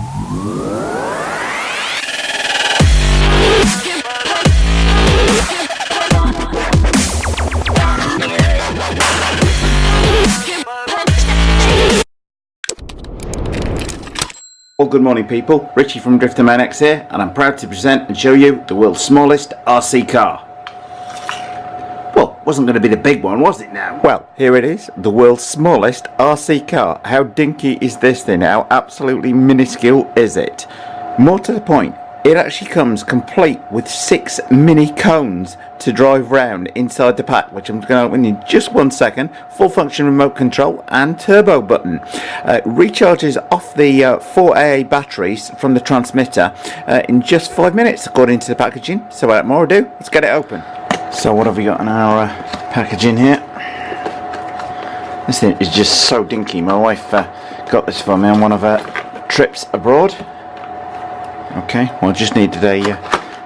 Well, good morning people, Richie from Driftomaniacs here, and I'm proud to present and show you the world's smallest RC car. Well, wasn't going to be the big one, was it now? Well, here it is, the world's smallest RC car. How dinky is this thing? How absolutely minuscule is it? More to the point, it actually comes complete with 6 mini cones to drive round inside the pack, which I'm going to open in just 1 second. Full function remote control and turbo button. Recharges off the 4AA batteries from the transmitter in just 5 minutes according to the packaging. So without more ado, let's get it open. So what have we got in our packaging here? This thing is just so dinky. My wife got this for me on one of her trips abroad. Okay, well, just needed a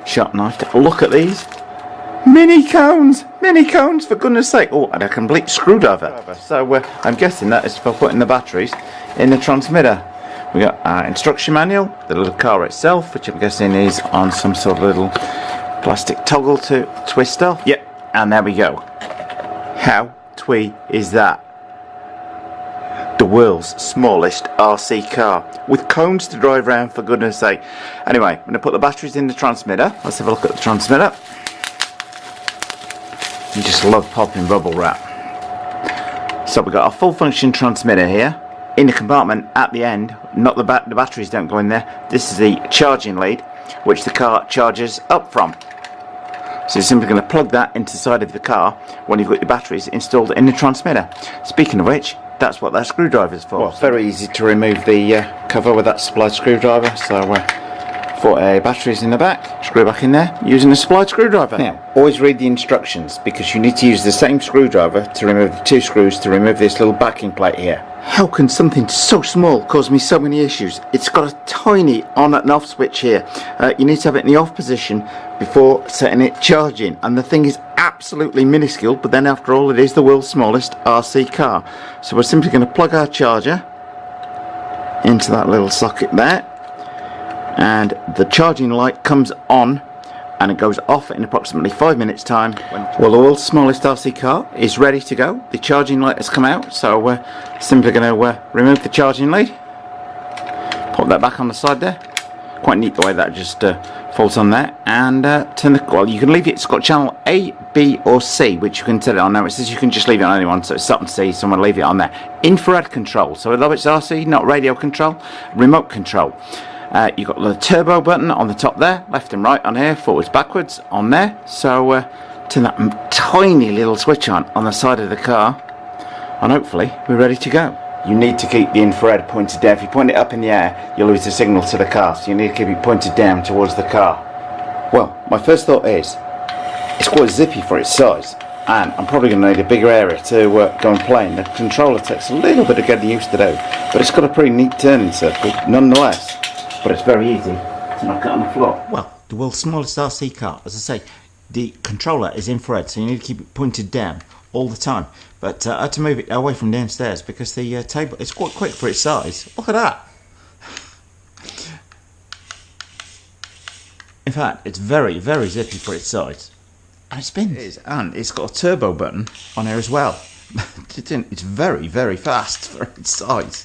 sharp knife to look at these. Mini cones for goodness sake. Oh, and a complete screwdriver. So I'm guessing that is for putting the batteries in the transmitter. We got our instruction manual, the little car itself, which I'm guessing is on some sort of little plastic toggle to twist off. Yep, and there we go. How twee is that? The world's smallest RC car with cones to drive around, for goodness sake. Anyway, I'm going to put the batteries in the transmitter. Let's have a look at the transmitter. You just love popping bubble wrap. So we've got our full function transmitter here. In the compartment at the end, not the batteries don't go in there. This is the charging lead, which the car charges up from. So you're simply going to plug that into the side of the car when you've got your batteries installed in the transmitter. Speaking of which, that's what that screwdriver's for. Well, very easy to remove the cover with that supplied screwdriver. So 4AA batteries in the back, screw back in there using a supplied screwdriver. Now, always read the instructions because you need to use the same screwdriver to remove the 2 screws to remove this little backing plate here. How can something so small cause me so many issues? It's got a tiny on and off switch here. You need to have it in the off position before setting it charging, and the thing is absolutely minuscule, but then after all it is the world's smallest RC car. So we're simply going to plug our charger into that little socket there, and the charging light comes on and it goes off in approximately 5 minutes time. Well, the world's smallest RC car is ready to go. The charging light has come out, so we're simply going to remove the charging lead, pop that back on the side there. Quite neat the way that just folds on there, and turn the, well, you can leave it, it's got channel A, B or C, which you can set it on. Now it says you can just leave it on anyone, so it's up and C, so I'm going to leave it on there. Infrared control, so although it's RC, not radio control, remote control. You've got the turbo button on the top there, left and right on here, forwards, backwards on there. So turn that tiny little switch on the side of the car, and hopefully we're ready to go. You need to keep the infrared pointed down. If you point it up in the air, you'll lose the signal to the car, so you need to keep it pointed down towards the car. Well, my first thought is, it's quite zippy for its size, and I'm probably going to need a bigger area to go and play in. The controller takes a little bit of getting used to do, but it's got a pretty neat turning circle nonetheless. But it's very easy to knock it on the floor. Well, the world's smallest RC car, as I say, the controller is infrared, so you need to keep it pointed down all the time. But I had to move it away from downstairs because the table is quite quick for its size. Look at that. In fact, it's very, very zippy for its size. And it spins. And it's got a turbo button on here as well. It's very, very fast for its size.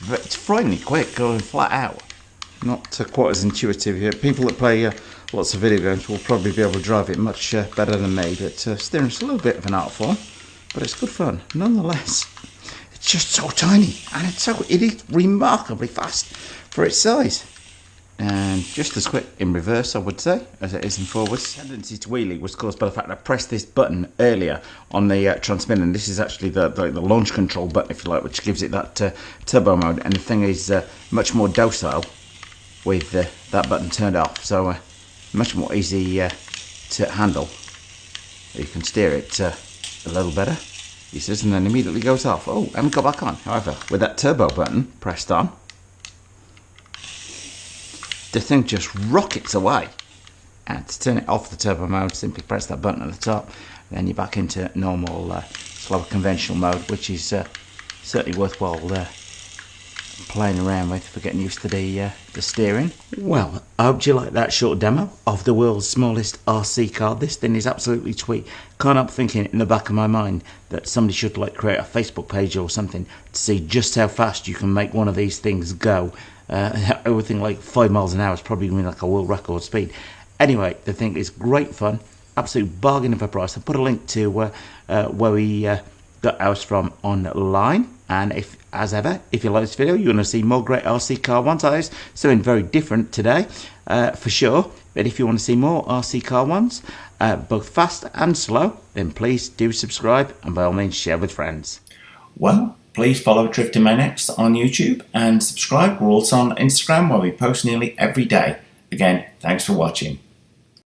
But it's frighteningly quick going flat out. Not quite as intuitive here. People that play lots of video games will probably be able to drive it much better than me, but steering's a little bit of an art form, but it's good fun nonetheless. It's just so tiny, and it is remarkably fast for its size, and just as quick in reverse, I would say, as it is in forwards. The tendency to wheelie was caused by the fact that I pressed this button earlier on the transmitter, and this is actually the launch control button, if you like, which gives it that turbo mode, and the thing is much more docile with that button turned off, so much more easy to handle. You can steer it a little better, he says, and then immediately goes off. Oh, and got back on. However, with that turbo button pressed on, the thing just rockets away. And to turn it off the turbo mode, simply press that button at the top, then you're back into normal, slower conventional mode, which is certainly worthwhile playing around with for getting used to the steering. Well, I hope you like that short demo of the world's smallest RC car. This thing is absolutely sweet. Can't help thinking in the back of my mind that somebody should like create a Facebook page or something to see just how fast you can make one of these things go. Everything like 5 miles an hour is probably going to be like a world record speed. Anyway, the thing is great fun, absolute bargain of a price. I'll put a link to where we got ours from online. And if, as ever, if you like this video, you're going to see more great RC car ones like this. Something very different today, for sure. But if you want to see more RC car ones, both fast and slow, then please do subscribe and by all means share with friends. Well, please follow Driftomaniacs on YouTube and subscribe. We're also on Instagram where we post nearly every day. Again, thanks for watching.